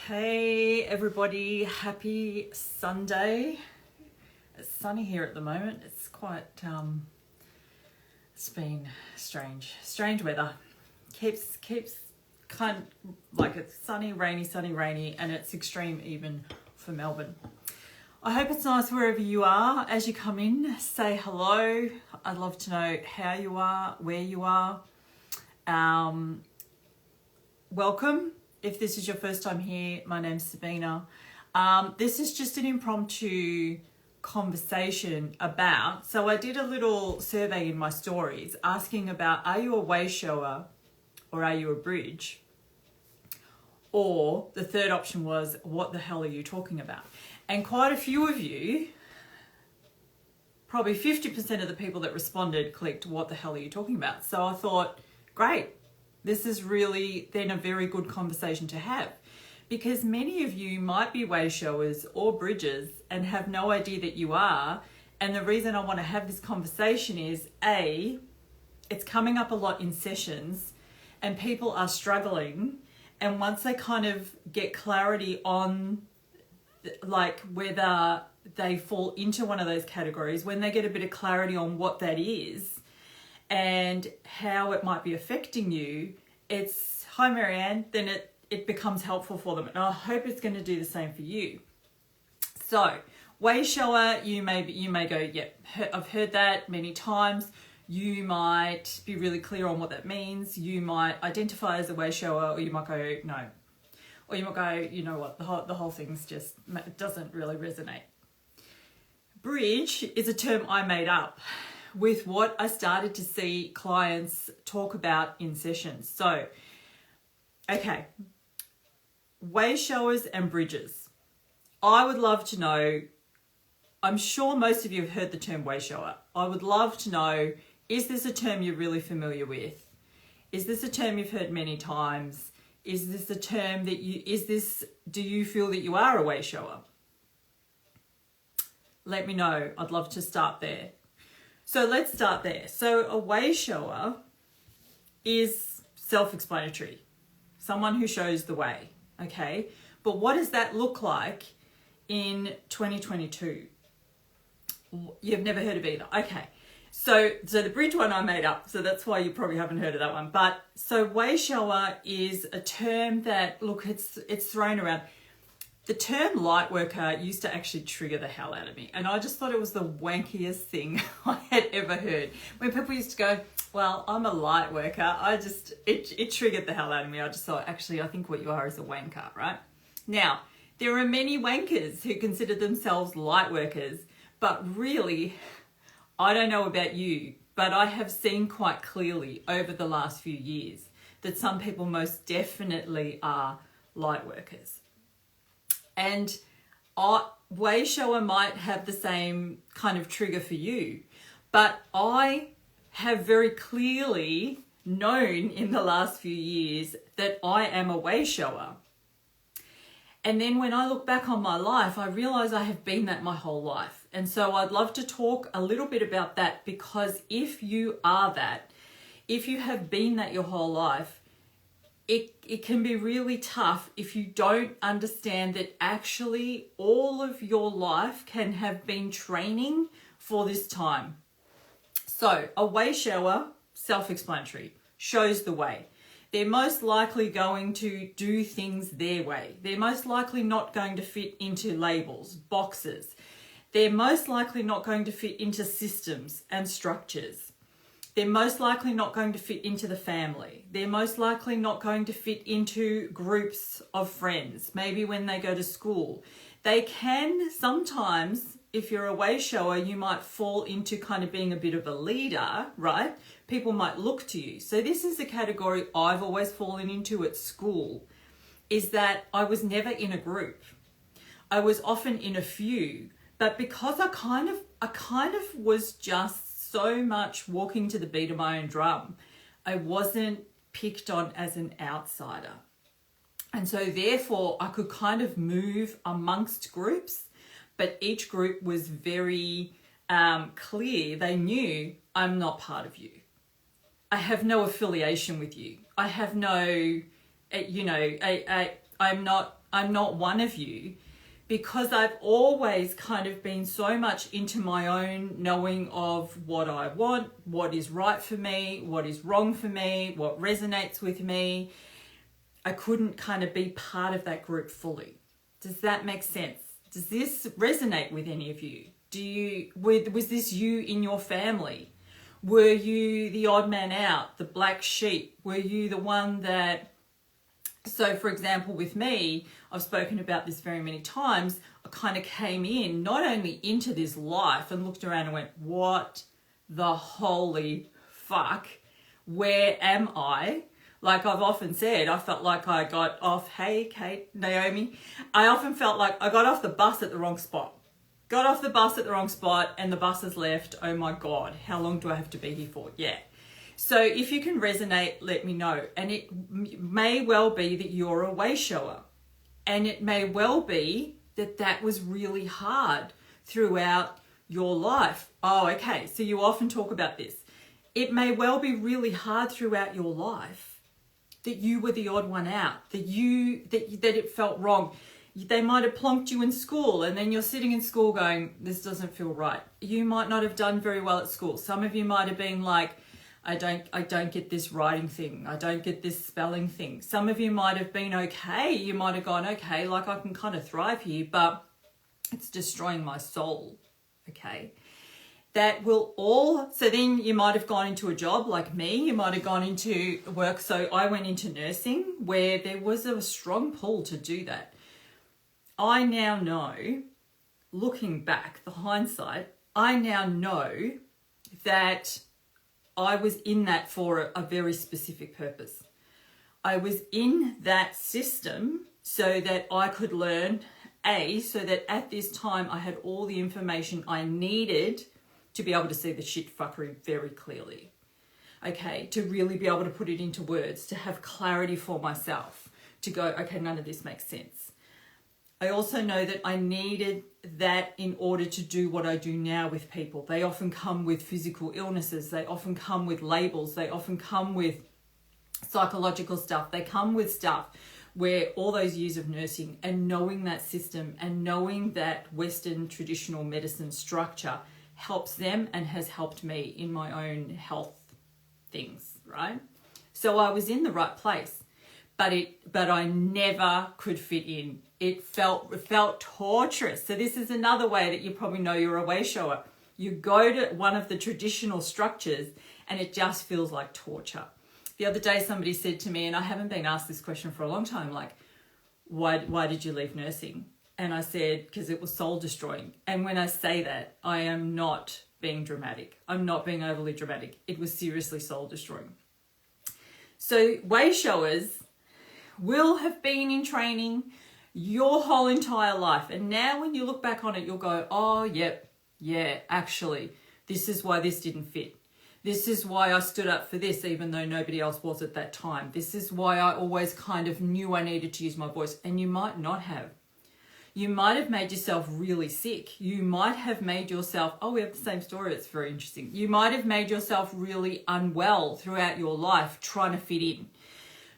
Hey everybody, happy Sunday. It's sunny here at the moment. It's quite, it's been strange weather. Keeps kind of like it's sunny, rainy, and it's extreme even for Melbourne. I hope it's nice wherever you are. As you come in, say hello. I'd love to know how you are, where you are. Welcome. If this is your first time here, my name's Sabina. This is just an impromptu conversation about, so I did a little survey in my stories asking about, are you a wayshower or are you a bridge? Or the third option was, what the hell are you talking about? And quite a few of you, probably 50% of the people that responded clicked, what the hell are you talking about? So I thought, great. This is really then a very good conversation to have, because many of you might be wayshowers or bridges and have no idea that you are. And the reason I want to have this conversation is A, it's coming up a lot in sessions and people are struggling. And once they kind of get clarity on like whether they fall into one of those categories, when they get a bit of clarity on what that is, and how it might be affecting you, it's, hi Marianne, then it becomes helpful for them. And I hope it's going to do the same for you. So, wayshower, you may go, yep, I've heard that many times. You might be really clear on what that means. You might identify as a wayshower, or you might go, no. Or you might go, you know what, the whole thing's just, it doesn't really resonate. Bridge is a term I made up with what I started to see clients talk about in sessions. So, okay, wayshowers and bridges. I would love to know, I'm sure most of you have heard the term wayshower. I would love to know, is this a term you're really familiar with? Is this a term you've heard many times? Is this a term that do you feel that you are a wayshower? Let me know. I'd love to start there. So let's start there. So a wayshower is self-explanatory. Someone who shows the way, okay? But what does that look like in 2022? You've never heard of either. Okay. So the bridge one I made up, so that's why you probably haven't heard of that one. But so wayshower is a term that, look, it's thrown around. The term light worker used to actually trigger the hell out of me. And I just thought it was the wankiest thing I had ever heard. When people used to go, well, I'm a light worker, it triggered the hell out of me. I just thought, actually, I think what you are is a wanker, right? Now, there are many wankers who consider themselves light workers, but really, I don't know about you, but I have seen quite clearly over the last few years that some people most definitely are light workers. And wayshower might have the same kind of trigger for you, but I have very clearly known in the last few years that I am a wayshower. And then when I look back on my life, I realize I have been that my whole life. And so I'd love to talk a little bit about that, because if you are that, if you have been that your whole life, it can be really tough if you don't understand that actually all of your life can have been training for this time. So a wayshower, self-explanatory, shows the way. They're most likely going to do things their way. They're most likely not going to fit into labels, boxes. They're most likely not going to fit into systems and structures. They're most likely not going to fit into the family. They're most likely not going to fit into groups of friends, maybe when they go to school. They can sometimes, if you're a wayshower, you might fall into kind of being a bit of a leader, right? People might look to you. So this is a category I've always fallen into at school, is that I was never in a group. I was often in a few, but because I kind of was just so much walking to the beat of my own drum, I wasn't picked on as an outsider. And so therefore I could kind of move amongst groups, but each group was very clear. They knew, I'm not part of you. I have no affiliation with you. I have no, I'm not I'm not one of you, because I've always kind of been so much into my own knowing of what I want, what is right for me, what is wrong for me, what resonates with me. I couldn't kind of be part of that group fully. Does that make sense? Does this resonate with any of you? Was this you in your family? Were you the odd man out, the black sheep? Were you the one that... So for example, with me, I've spoken about this very many times. I kind of came in, not only into this life and looked around and went, what the holy fuck? Where am I? Like I've often said, I felt like I got off, hey, Kate, Naomi. I often felt like I got off the bus at the wrong spot. Got off the bus at the wrong spot and the bus has left. Oh my God, how long do I have to be here for? Yeah. So if you can resonate, let me know. And it may well be that you're a wayshower. And it may well be that that was really hard throughout your life. Oh, okay. So you often talk about this. It may well be really hard throughout your life that you were the odd one out, that it felt wrong. They might have plonked you in school and then you're sitting in school going, this doesn't feel right. You might not have done very well at school. Some of you might have been like, I don't get this writing thing. I don't get this spelling thing. Some of you might have been okay. You might have gone, okay, like I can kind of thrive here, but it's destroying my soul. Okay. That will all, so then you might have gone into a job like me. You might have gone into work. So I went into nursing where there was a strong pull to do that. I now know, looking back, the hindsight, I now know that I was in that for a very specific purpose. I was in that system so that I could learn, so that at this time I had all the information I needed to be able to see the shit fuckery very clearly. Okay, to really be able to put it into words, to have clarity for myself, to go, okay, none of this makes sense. I also know that I needed that in order to do what I do now with people. They often come with physical illnesses. They often come with labels. They often come with psychological stuff. They come with stuff where all those years of nursing and knowing that system and knowing that Western traditional medicine structure helps them and has helped me in my own health things, right? So I was in the right place, but I never could fit in. It felt torturous. So this is another way that you probably know you're a wayshower. You go to one of the traditional structures and it just feels like torture. The other day somebody said to me, and I haven't been asked this question for a long time, like, why did you leave nursing? And I said, because it was soul destroying. And when I say that, I am not being dramatic. I'm not being overly dramatic. It was seriously soul destroying. So wayshowers will have been in training your whole entire life. And now when you look back on it, you'll go, oh, yep, yeah, actually, this is why this didn't fit. This is why I stood up for this, even though nobody else was at that time. This is why I always kind of knew I needed to use my voice. And you might not have. You might have made yourself really sick. You might have made yourself, oh, we have the same story. It's very interesting. You might have made yourself really unwell throughout your life, trying to fit in,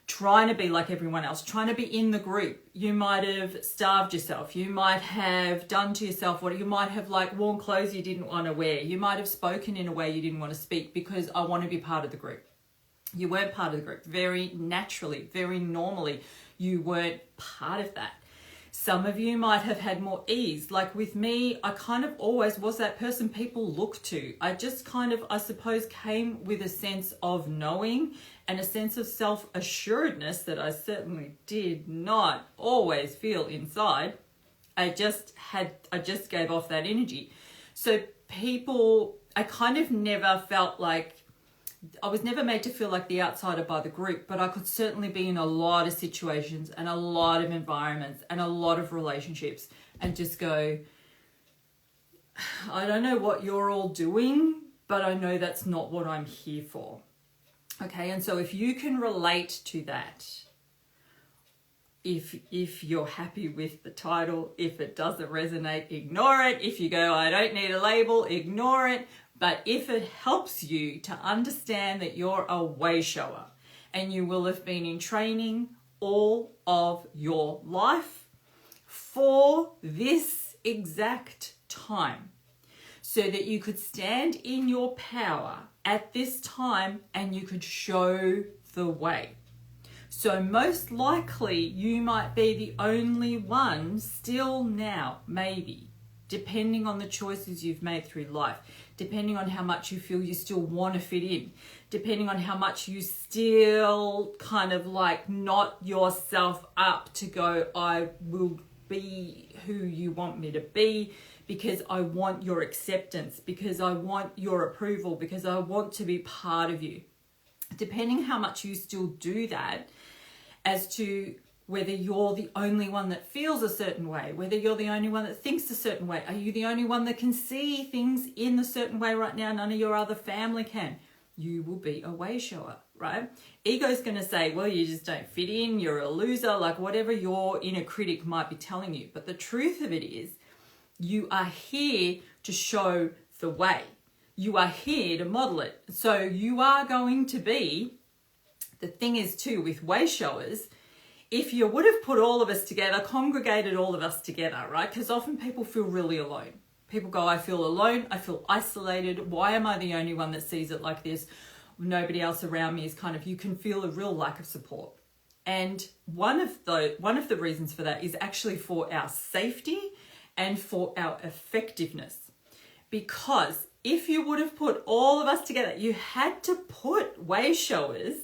trying to be like everyone else, trying to be in the group. You might have starved yourself. You might have done to yourself what you might have, like, worn clothes you didn't want to wear. You might have spoken in a way you didn't want to speak because I want to be part of the group. You weren't part of the group. Very naturally, very normally, you weren't part of that. Some of you might have had more ease. Like with me, I kind of always was that person people look to. I just kind of, I suppose, came with a sense of knowing and a sense of self-assuredness that I certainly did not always feel inside. I just gave off that energy. So people, I kind of never felt like, I was never made to feel like the outsider by the group, but I could certainly be in a lot of situations and a lot of environments and a lot of relationships and just go, I don't know what you're all doing, but I know that's not what I'm here for. Okay, and so if you can relate to that, if you're happy with the title, if it doesn't resonate, ignore it. If you go, I don't need a label, ignore it. But if it helps you to understand that you're a wayshower and you will have been in training all of your life, for this exact time, so that you could stand in your power at this time and you could show the way. So most likely you might be the only one still now, maybe, depending on the choices you've made through life, depending on how much you feel you still want to fit in, depending on how much you still kind of like knot yourself up to go, I will be who you want me to be, because I want your acceptance, because I want your approval, because I want to be part of you. Depending how much you still do that, as to whether you're the only one that feels a certain way, whether you're the only one that thinks a certain way. Are you the only one that can see things in a certain way right now? None of your other family can. You will be a way shower, right? Ego's going to say, well, you just don't fit in, you're a loser, like whatever your inner critic might be telling you. But the truth of it is, you are here to show the way. You are here to model it. So you are going to be, the thing is too, with way showers, if you would have put all of us together, congregated all of us together, right? Because often people feel really alone. People go, I feel alone, I feel isolated. Why am I the only one that sees it like this? Nobody else around me is kind of, you can feel a real lack of support. And one of the reasons for that is actually for our safety and for our effectiveness. Because if you would have put all of us together, you had to put way showers,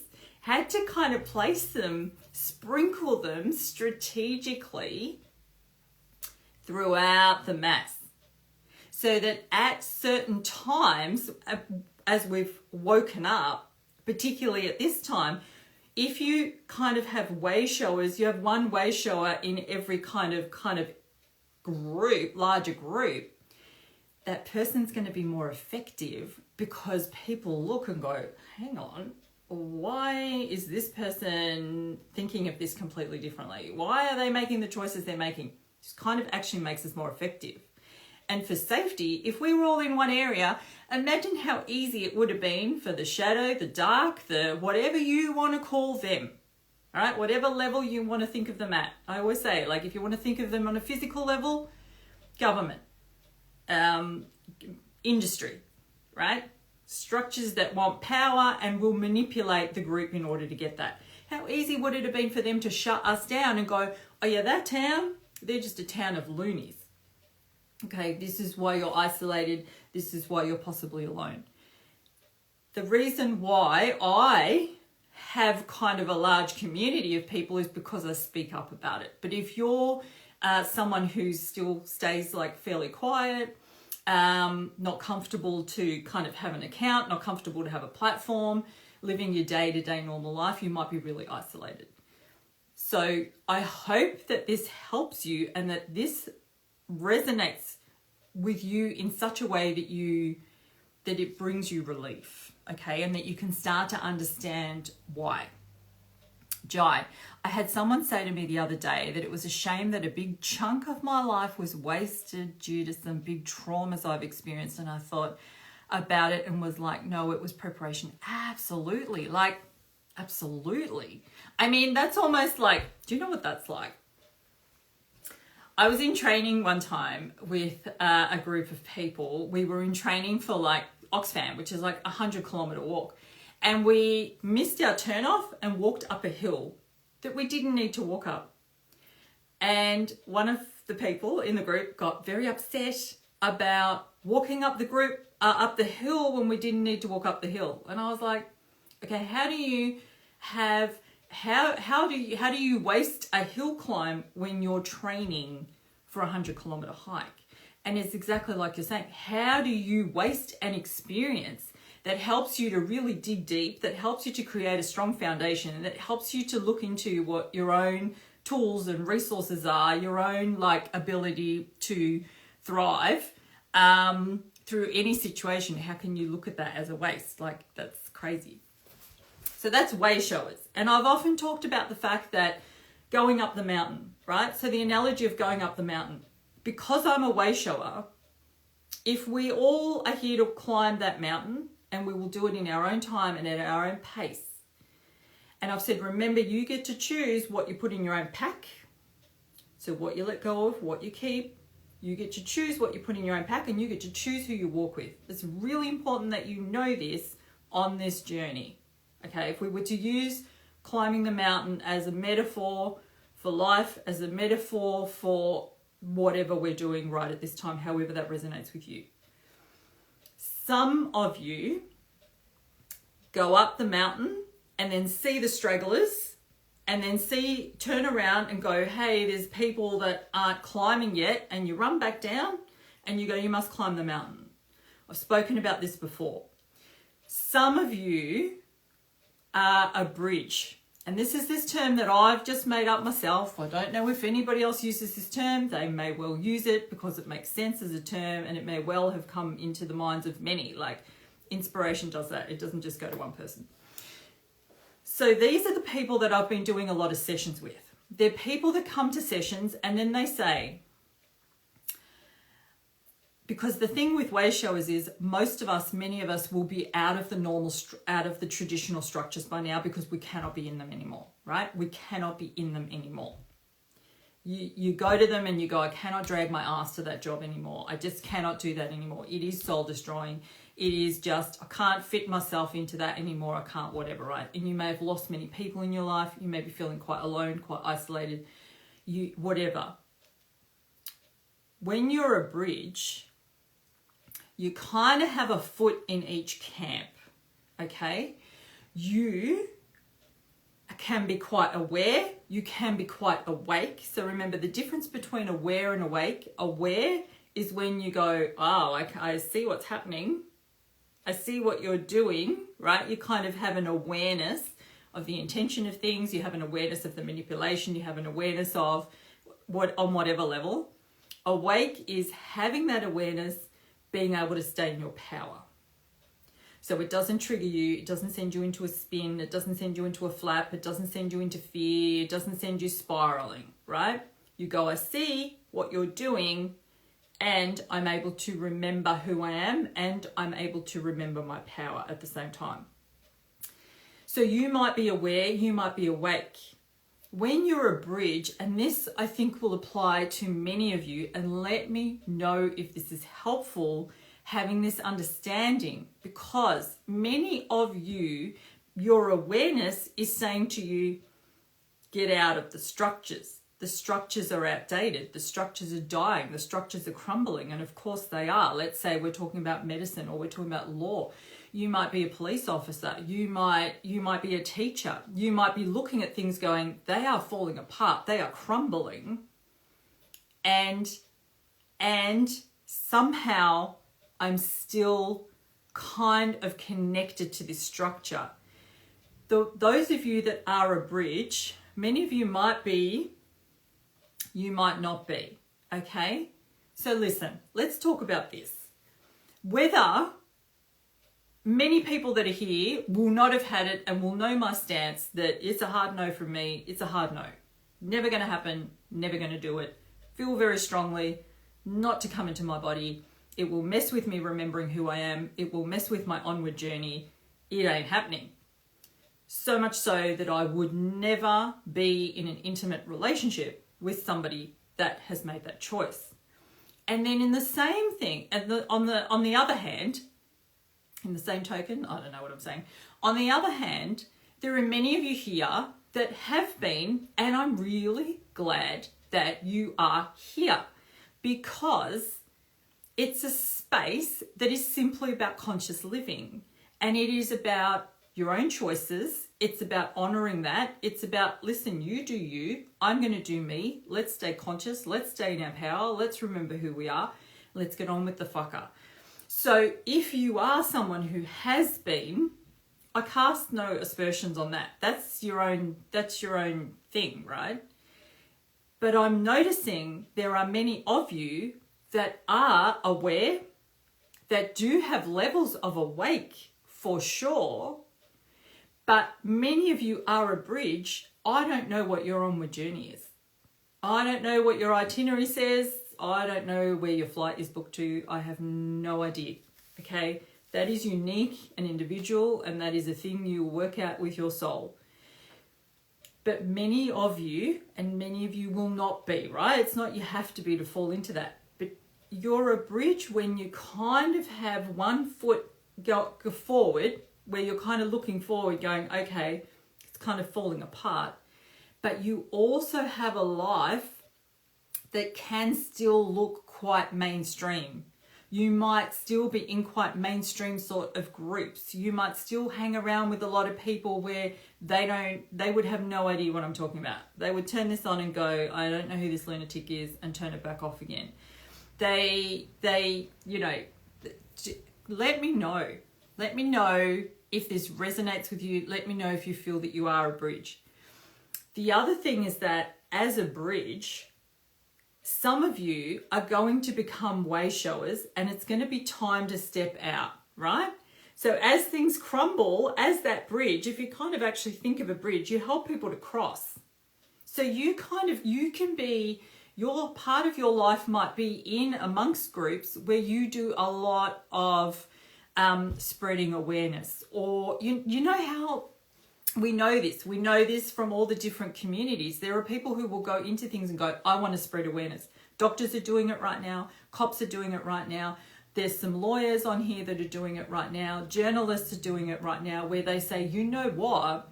had to kind of place them, sprinkle them strategically throughout the mass. So that at certain times, as we've woken up, particularly at this time, if you kind of have way showers, you have one way shower in every kind of group, larger group, that person's going to be more effective, because people look and go, hang on, why is this person thinking of this completely differently? Why are they making the choices they're making? It kind of actually makes us more effective. And for safety, if we were all in one area, imagine how easy it would have been for the shadow, the dark, the whatever you want to call them. All right, whatever level you want to think of them at. I always say, like, if you want to think of them on a physical level, government, industry, right? Structures that want power and will manipulate the group in order to get that. How easy would it have been for them to shut us down and go, oh yeah, that town, they're just a town of loonies. Okay, this is why you're isolated. This is why you're possibly alone. The reason why I have kind of a large community of people is because I speak up about it. But if you're someone who still stays like fairly quiet, not comfortable to kind of have an account, not comfortable to have a platform, living your day-to-day normal life, you might be really isolated. So I hope that this helps you and that this resonates with you in such a way that it brings you relief, okay, and that you can start to understand why. Jai, I had someone say to me the other day that it was a shame that a big chunk of my life was wasted due to some big traumas I've experienced, and I thought about it and was like, no, it was preparation. Absolutely, like, absolutely. I mean, that's almost like, do you know what that's like? I was in training one time with a group of people. We were in training for like Oxfam, which is like a 100-kilometer walk. And we missed our turn off and walked up a hill that we didn't need to walk up. And one of the people in the group got very upset about walking up the hill when we didn't need to walk up the hill. And I was like, okay, how do you waste a hill climb when you're training for a 100-kilometer hike? And it's exactly like you're saying. How do you waste an experience that helps you to really dig deep, that helps you to create a strong foundation, that helps you to look into what your own tools and resources are, your own like ability to thrive through any situation? How can you look at that as a waste? Like, that's crazy. So that's way showers. And I've often talked about the fact that going up the mountain, right? So the analogy of going up the mountain, because I'm a way shower, if we all are here to climb that mountain, and we will do it in our own time and at our own pace. And I've said, remember, you get to choose what you put in your own pack. So what you let go of, what you keep, you get to choose what you put in your own pack, and you get to choose who you walk with. It's really important that you know this on this journey. Okay, if we were to use climbing the mountain as a metaphor for life, as a metaphor for whatever we're doing right at this time, however that resonates with you. Some of you go up the mountain and then see the stragglers and then turn around and go, hey, there's people that aren't climbing yet, and you run back down and you go, you must climb the mountain. I've spoken about this before. Some of you are a bridge. And this is this term that I've just made up myself. I don't know if anybody else uses this term. They may well use it because it makes sense as a term, and it may well have come into the minds of many. Like inspiration does that. It doesn't just go to one person. So these are the people that I've been doing a lot of sessions with. They're people that come to sessions and then they say, because the thing with Wayshowers is most of us, many of us will be out of the normal, out of the traditional structures by now because we cannot be in them anymore, right? We cannot be in them anymore. You go to them and you go, I cannot drag my ass to that job anymore. I just cannot do that anymore. It is soul destroying. It is just, I can't fit myself into that anymore. I can't whatever, right? And you may have lost many people in your life. You may be feeling quite alone, quite isolated, whatever. When you're a bridge, you kind of have a foot in each camp, okay? You can be quite aware. You can be quite awake. So remember the difference between aware and awake. Aware is when you go, oh, I see what's happening. I see what you're doing, right? You kind of have an awareness of the intention of things. You have an awareness of the manipulation. You have an awareness of on whatever level. Awake is having that awareness, being able to stay in your power. So it doesn't trigger you. It doesn't send you into a spin. It doesn't send you into a flap. It doesn't send you into fear. It doesn't send you spiraling, right? You go, I see what you're doing, and I'm able to remember who I am, and I'm able to remember my power at the same time. So you might be aware, you might be awake. When you're a bridge, and this I think will apply to many of you, and let me know if this is helpful, having this understanding, because many of you, your awareness is saying to you, get out of the structures. The structures are outdated. The structures are dying. The structures are crumbling. And of course they are. Let's say we're talking about medicine, or we're talking about law. You might be a police officer. You might be a teacher. You might be looking at things going, they are falling apart. They are crumbling. And somehow I'm still kind of connected to this structure. Those of you that are a bridge, many of you might be, you might not be, okay? So listen, let's talk about this. Whether many people that are here will not have had it and will know my stance that it's a hard no from me, it's a hard no. Never going to happen, never going to do it. Feel very strongly not to come into my body. It will mess with me remembering who I am. It will mess with my onward journey. It ain't happening. So much so that I would never be in an intimate relationship with somebody that has made that choice. And then in the same thing, on the other hand, in the same token, I don't know what I'm saying. On the other hand, there are many of you here that have been, and I'm really glad that you are here, because it's a space that is simply about conscious living, and it is about your own choices. It's about honoring that. It's about, listen, you do you, I'm going to do me. Let's stay conscious. Let's stay in our power. Let's remember who we are. Let's get on with the fucker. So if you are someone who has been, I cast no aspersions on that. That's your own thing, right? But I'm noticing there are many of you that are aware, that do have levels of awake for sure, but many of you are a bridge. I don't know what your onward journey is. I don't know what your itinerary says. I don't know where your flight is booked to. I have no idea, okay? That is unique and individual, and that is a thing you work out with your soul. But many of you will not be, right? It's not you have to be to fall into that. But you're a bridge when you kind of have one foot go forward, where you're kind of looking forward going, okay, it's kind of falling apart. But you also have a life that can still look quite mainstream. You might still be in quite mainstream sort of groups. You might still hang around with a lot of people where they would have no idea what I'm talking about. They would turn this on and go, I don't know who this lunatic is, and turn it back off again. They, you know, let me know. Let me know if this resonates with you. Let me know if you feel that you are a bridge. The other thing is that as a bridge, some of you are going to become way showers, and it's going to be time to step out, right? So as things crumble, as that bridge, if you kind of actually think of a bridge, you help people to cross. So you can be, your part of your life might be in amongst groups where you do a lot of spreading awareness, or you know how we know this from all the different communities. There are people who will go into things and go, I want to spread awareness. Doctors are doing it right now. Cops are doing it right now. There's some lawyers on here that are doing it right now. Journalists are doing it right now, where they say, you know what?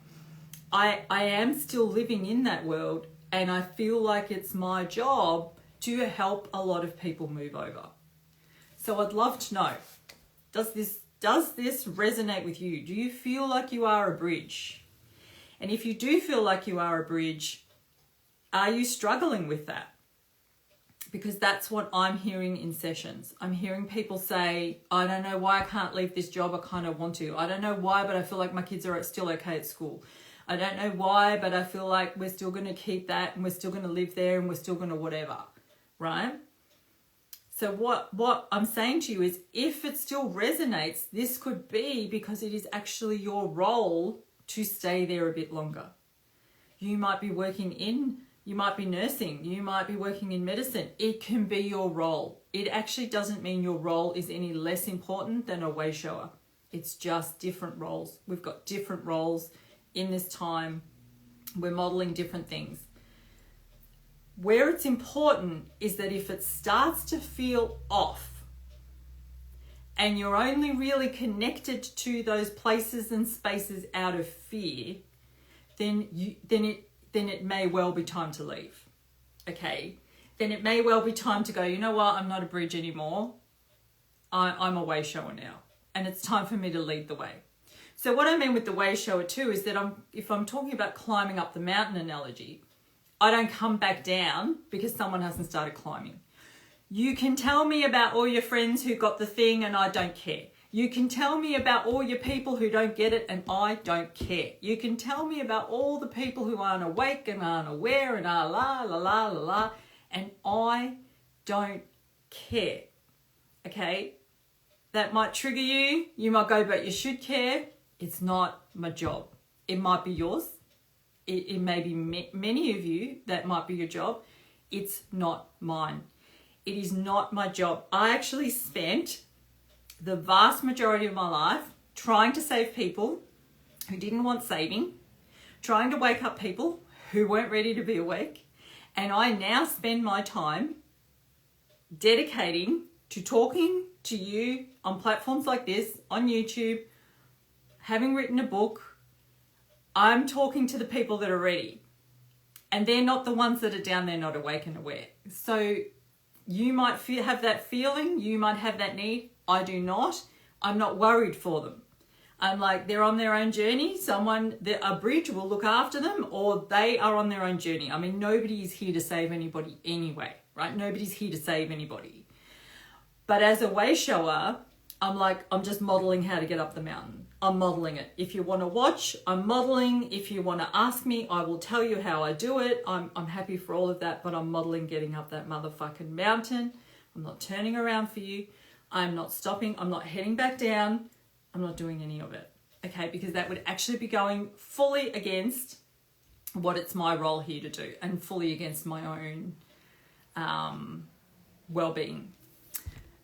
I am still living in that world, and I feel like it's my job to help a lot of people move over. So I'd love to know, does this resonate with you? Do you feel like you are a bridge? And if you do feel like you are a bridge, are you struggling with that? Because that's what I'm hearing in sessions. I'm hearing people say, I don't know why I can't leave this job. I kind of want to. I don't know why, but I feel like my kids are still okay at school. I don't know why, but I feel like we're still going to keep that, and we're still going to live there, and we're still going to whatever, right? So what I'm saying to you is, if it still resonates, this could be because it is actually your role to stay there a bit longer. You might be you might be nursing, you might be working in medicine. It can be your role. It actually doesn't mean your role is any less important than a way shower. It's just different roles. We've got different roles in this time. We're modeling different things. Where it's important is that if it starts to feel off, and you're only really connected to those places and spaces out of fear, then it may well be time to leave. Okay? Then it may well be time to go, you know what, I'm not a bridge anymore. I'm a way shower now. And it's time for me to lead the way. So what I mean with the way shower too is that if I'm talking about climbing up the mountain analogy, I don't come back down because someone hasn't started climbing. You can tell me about all your friends who got the thing and I don't care. You can tell me about all your people who don't get it and I don't care. You can tell me about all the people who aren't awake and aren't aware and are la la la la la, and I don't care. Okay? That might trigger you. You might go, but you should care. It's not my job. It might be yours. It may be many of you that might be your job. It's not mine. It is not my job. I actually spent the vast majority of my life trying to save people who didn't want saving, trying to wake up people who weren't ready to be awake. And I now spend my time dedicating to talking to you on platforms like this, on YouTube, having written a book. I'm talking to the people that are ready, and they're not the ones that are down there not awake and aware. So you might have that feeling, you might have that need. I do not. I'm not worried for them. I'm like, they're on their own journey. A bridge will look after them, or they are on their own journey. I mean, nobody is here to save anybody anyway, right? Nobody's here to save anybody. But as a way shower, I'm just modeling how to get up the mountain. I'm modeling it. If you want to watch, I'm modeling. If you want to ask me, I will tell you how I do it. I'm happy for all of that, but I'm modeling getting up that motherfucking mountain. I'm not turning around for you. I'm not stopping. I'm not heading back down. I'm not doing any of it. Okay, because that would actually be going fully against what it's my role here to do, and fully against my own well-being.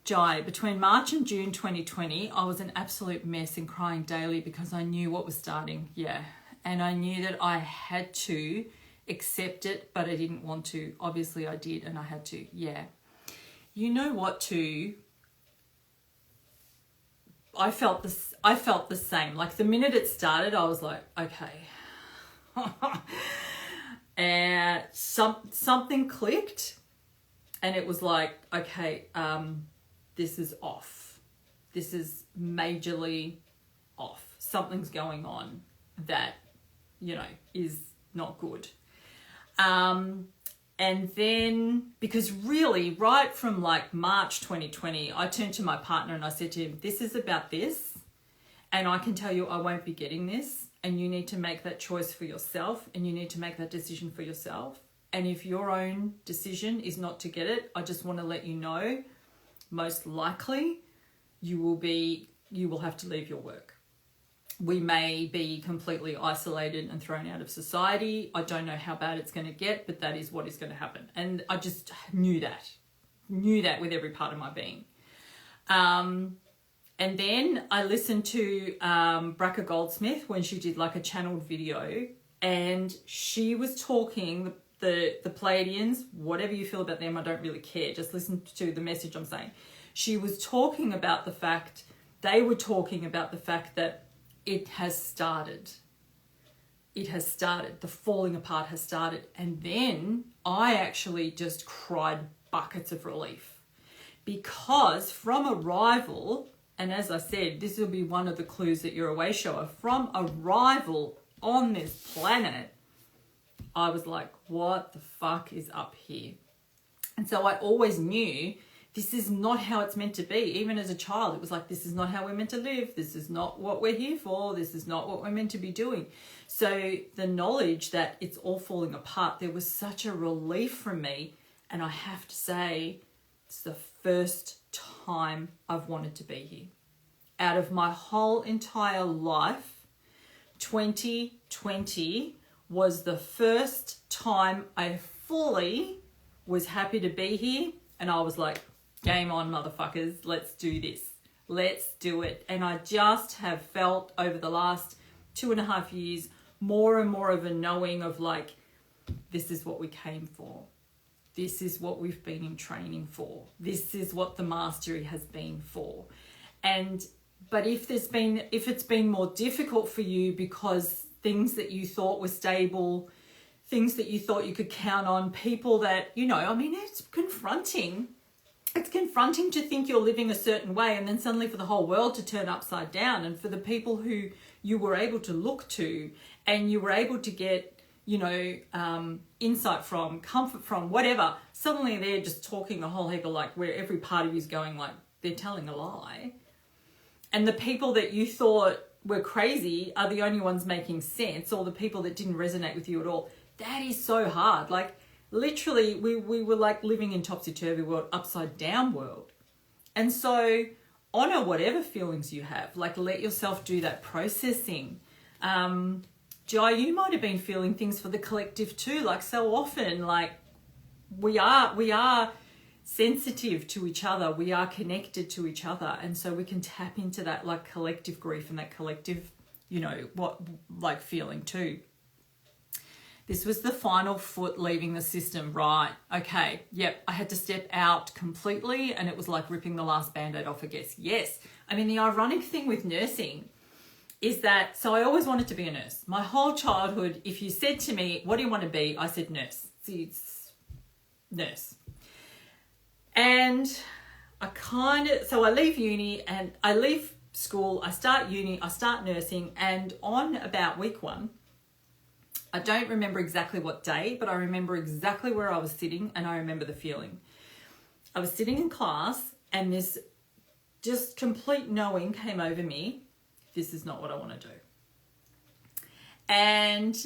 Jai, between March and June 2020, I was an absolute mess and crying daily because I knew what was starting. Yeah. And I knew that I had to accept it, but I didn't want to. Obviously I did, and I had to. Yeah. You know what, too? I felt the same. Like the minute it started, I was like, okay. And something clicked, and it was like, okay, this is off. This is majorly off. Something's going on that, is not good. And then, because really, right from like March 2020, I turned to my partner and I said to him, this is about this. And I can tell you I won't be getting this. And you need to make that choice for yourself. And you need to make that decision for yourself. And if your own decision is not to get it, I just want to let you know, most likely you will have to leave your work. We may be completely isolated and thrown out of society. I don't know how bad it's going to get, but that is what is going to happen. And I just knew that with every part of my being. And then I listened to Braca Goldsmith when she did like a channeled video, and she was talking, the Pleiadians, whatever you feel about them, I don't really care. Just listen to the message I'm saying. She was talking about the fact, they were talking about the fact that it has started. It has started. The falling apart has started. And then I actually just cried buckets of relief, because from arrival, and as I said, this will be one of the clues that you're a Wayshower, from arrival on this planet, I was like, what the fuck is up here? And so I always knew this is not how it's meant to be. Even as a child, it was like, this is not how we're meant to live. This is not what we're here for. This is not what we're meant to be doing. So the knowledge that it's all falling apart, there was such a relief from me. And I have to say, it's the first time I've wanted to be here. Out of my whole entire life, 2020 was the first time I fully was happy to be here. And I was like, game on, motherfuckers. Let's do this. Let's do it. And I just have felt over the last 2.5 years more and more of a knowing of like, this is what we came for. This is what we've been in training for. This is what the mastery has been for. But if it's been more difficult for you because things that you thought were stable, things that you thought you could count on, people that, it's confronting. It's confronting to think you're living a certain way and then suddenly for the whole world to turn upside down, and for the people who you were able to look to and you were able to get, insight from, comfort from, whatever, suddenly they're just talking a whole heap of like where every part of you is going like they're telling a lie. And the people that you thought were crazy are the only ones making sense, or the people that didn't resonate with you at all. That is so hard. Like literally we were like living in topsy-turvy world, upside down world. And so honor whatever feelings you have, like let yourself do that processing. Jai, you might have been feeling things for the collective too. Like so often, like we are sensitive to each other. We are connected to each other. And so we can tap into that like collective grief and that collective, feeling too. This was the final foot leaving the system, right? Okay, yep, I had to step out completely, and it was like ripping the last Band-Aid off, I guess. Yes, I mean, the ironic thing with nursing is that, so I always wanted to be a nurse. My whole childhood, if you said to me, what do you want to be? I said nurse. It's nurse. And so I leave uni and I leave school, I start uni, I start nursing, and on about week 1, I don't remember exactly what day, but I remember exactly where I was sitting, and I remember the feeling. I was sitting in class and this just complete knowing came over me. This is not what I want to do. And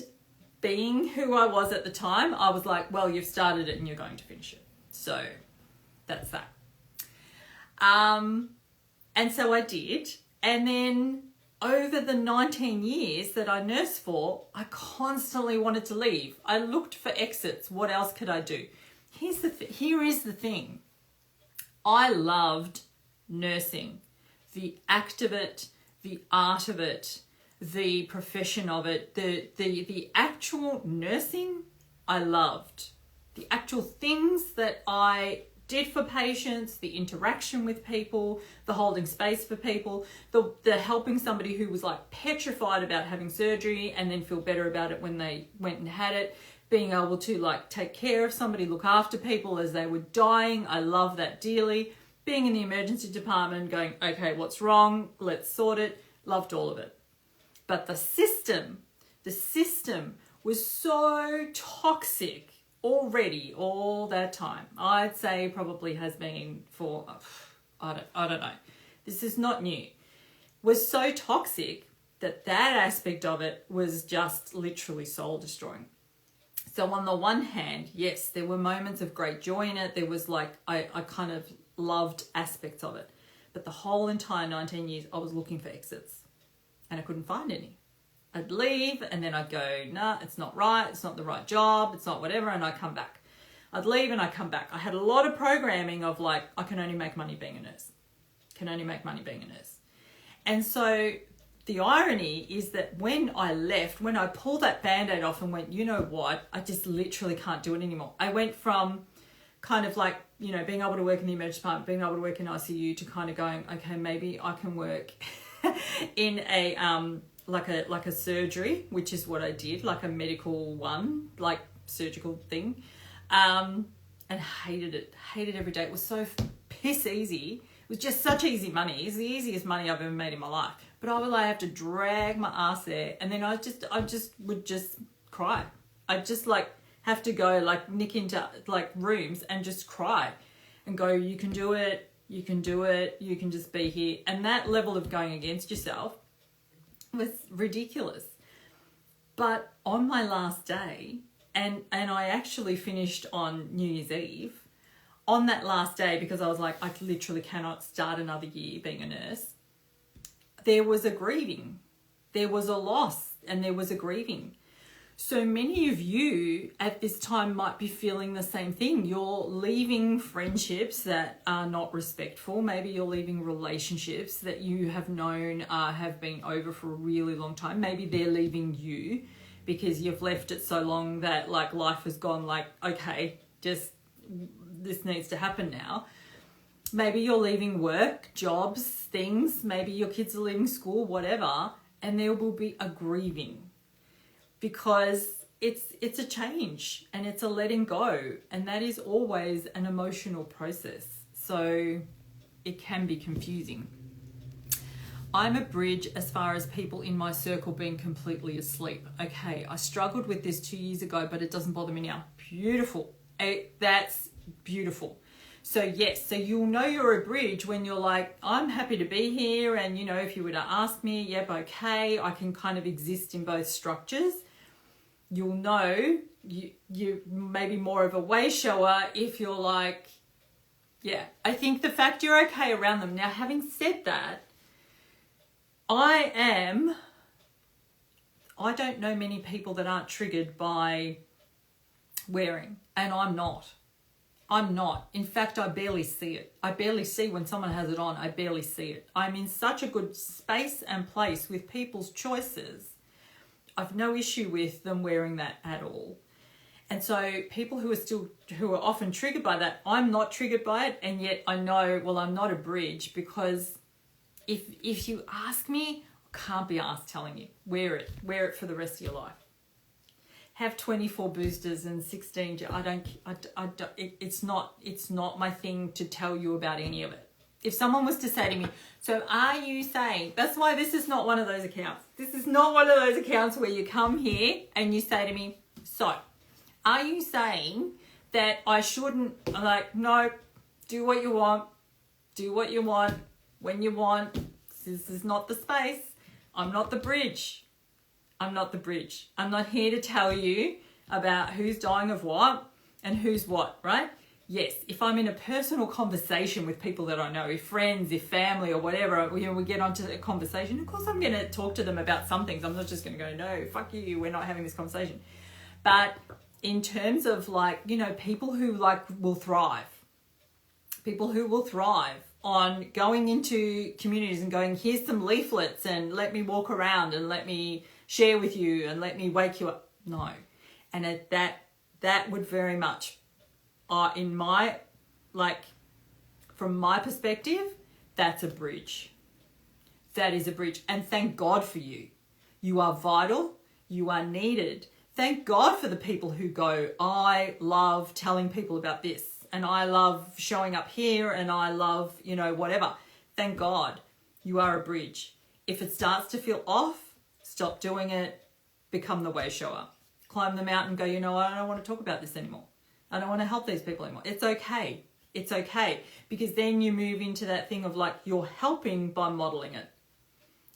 being who I was at the time, I was like, well, you've started it and you're going to finish it. So that's that. And so I did. And then over the 19 years that I nursed for, I constantly wanted to leave. I looked for exits. What else could I do? Here is the thing. I loved nursing, the act of it, the art of it, the profession of it, the actual nursing, I loved. The actual things that I did for patients, the interaction with people, the holding space for people, the helping somebody who was like petrified about having surgery and then feel better about it when they went and had it, being able to like take care of somebody, look after people as they were dying. I love that dearly. Being in the emergency department going, okay, what's wrong? Let's sort it. Loved all of it. But the system was so toxic already all that time. I'd say probably has been for, I don't know. This is not new. Was so toxic that aspect of it was just literally soul destroying. So on the one hand, yes, there were moments of great joy in it. There was like, I kind of loved aspects of it. But the whole entire 19 years, I was looking for exits and I couldn't find any. I'd leave and then I'd go, nah, it's not right. It's not the right job. It's not whatever. And I'd come back. I'd leave and I'd come back. I had a lot of programming of like, I can only make money being a nurse. Can only make money being a nurse. And so the irony is that when I left, when I pulled that Band-Aid off and went, you know what, I just literally can't do it anymore. I went from kind of like, you know, being able to work in the emergency department, being able to work in ICU to kind of going, okay, maybe I can work in a, like a surgery, which is what I did, like a medical one, like surgical thing, and hated it, hated every day. It was so piss easy. It was just such easy money. It's the easiest money I've ever made in my life. But I would like have to drag my ass there, and then I would just cry. I'd just like have to go like nick into like rooms and just cry and go, you can do it, you can do it, you can just be here. And that level of going against yourself was ridiculous. But on my last day, and I actually finished on New Year's Eve, on that last day, because I was like, I literally cannot start another year being a nurse, there was a grieving. There was a loss and there was a grieving. So many of you at this time might be feeling the same thing. You're leaving friendships that are not respectful. Maybe you're leaving relationships that you have known have been over for a really long time. Maybe they're leaving you because you've left it so long that like life has gone like, okay, just this needs to happen now. Maybe you're leaving work, jobs, things. Maybe your kids are leaving school, whatever. And there will be a grieving. Because it's a change and it's a letting go, and that is always an emotional process. So it can be confusing. I'm a bridge as far as people in my circle being completely asleep. Okay, I struggled with this 2 years ago, but it doesn't bother me now. Beautiful. That's beautiful. So yes, so you'll know you're a bridge when you're like, I'm happy to be here, and you know, if you were to ask me, yep, okay, I can kind of exist in both structures. You'll know you maybe more of a wayshower if you're like, yeah, I think the fact you're okay around them. Now, having said that, I don't know many people that aren't triggered by wearing, and I'm not. I'm not. In fact, I barely see it. I barely see when someone has it on. I barely see it. I'm in such a good space and place with people's choices. I've no issue with them wearing that at all. And so people who are often triggered by that, I'm not triggered by it. And yet I know, well, I'm not a bridge, because if you ask me, I can't be asked telling you, wear it for the rest of your life. Have 24 boosters and 16. It's not my thing to tell you about any of it. If someone was to say to me, so are you saying, that's why this is not one of those accounts. This is not one of those accounts where you come here and you say to me, so are you saying that I shouldn't? I'm like, no, do what you want, when you want. This is not the space. I'm not the bridge. I'm not the bridge. I'm not here to tell you about who's dying of what and who's what, right? Yes, if I'm in a personal conversation with people that I know, if friends, if family or whatever, you know, we get onto a conversation, of course I'm going to talk to them about some things. I'm not just going to go, no, fuck you, we're not having this conversation. But in terms of like, you know, people who like will thrive, people who will thrive on going into communities and going, here's some leaflets and let me walk around and let me share with you and let me wake you up. No. And that would very much, in my, like, from my perspective, that's a bridge. That is a bridge. And thank God for you. You are vital. You are needed. Thank God for the people who go, I love telling people about this and I love showing up here and I love, whatever. Thank God you are a bridge. If it starts to feel off, stop doing it, become the Wayshower. Climb the mountain and go, I don't want to talk about this anymore. I don't want to help these people anymore. It's okay. It's okay. Because then you move into that thing of like, you're helping by modeling it.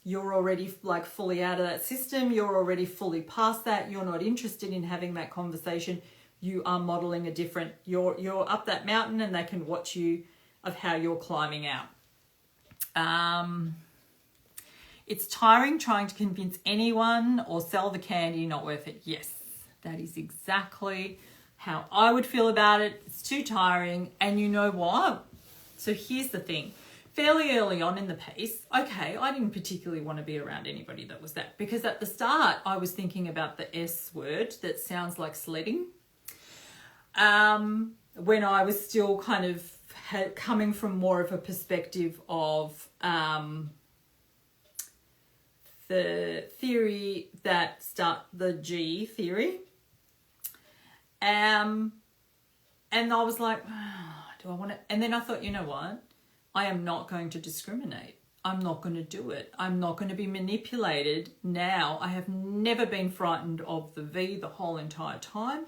You're already like fully out of that system. You're already fully past that. You're not interested in having that conversation. You are modeling a different, you're up that mountain and they can watch you of how you're climbing out. It's tiring trying to convince anyone or sell the candy, not worth it. Yes, that is exactly how I would feel about it. It's too tiring. And you know what? So here's the thing. Fairly early on in the piece, okay, I didn't particularly want to be around anybody that was that. Because at the start, I was thinking about the S word that sounds like sledding. When I was still kind of coming from more of a perspective of the theory the G theory. And I was like, do I want to? And then I thought, you know what? I am not going to discriminate. I'm not going to do it. I'm not going to be manipulated now. I have never been frightened of the V the whole entire time.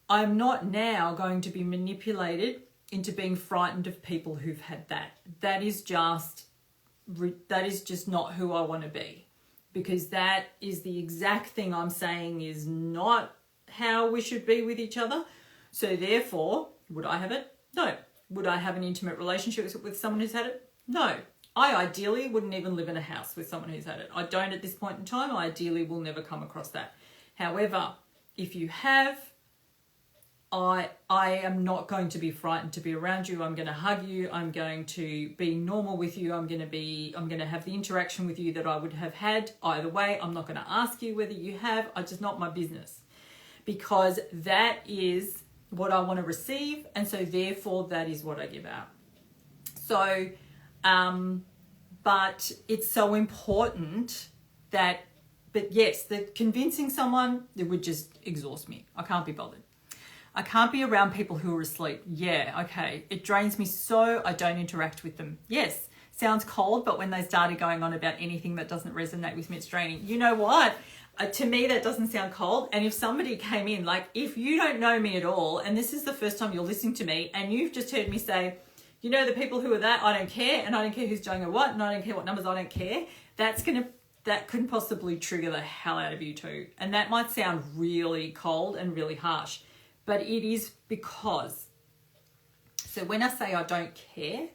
I'm not now going to be manipulated into being frightened of people who've had that. That is just not who I want to be, because that is the exact thing I'm saying is not how we should be with each other. So therefore, would I have it? No. Would I have an intimate relationship with someone who's had it? No. I ideally wouldn't even live in a house with someone who's had it. I don't at this point in time. I ideally will never come across that. However, if you have, I am not going to be frightened to be around you. I'm going to hug you. I'm going to be normal with you. I'm going to have the interaction with you that I would have had either way. I'm not going to ask you whether you have. It's just not my business, because that is what I want to receive, and so therefore that is what I give out. So, but it's so important that, but yes, the convincing someone, it would just exhaust me. I can't be bothered. I can't be around people who are asleep. Yeah, okay. It drains me so I don't interact with them. Yes, sounds cold, but when they started going on about anything that doesn't resonate with me, it's draining. You know what? To me, that doesn't sound cold. And if somebody came in, like if you don't know me at all, and this is the first time you're listening to me, and you've just heard me say, the people who are that, I don't care, and I don't care who's doing or what, and I don't care what numbers, I don't care, that could possibly trigger the hell out of you too. And that might sound really cold and really harsh, but it is because, so when I say I don't care,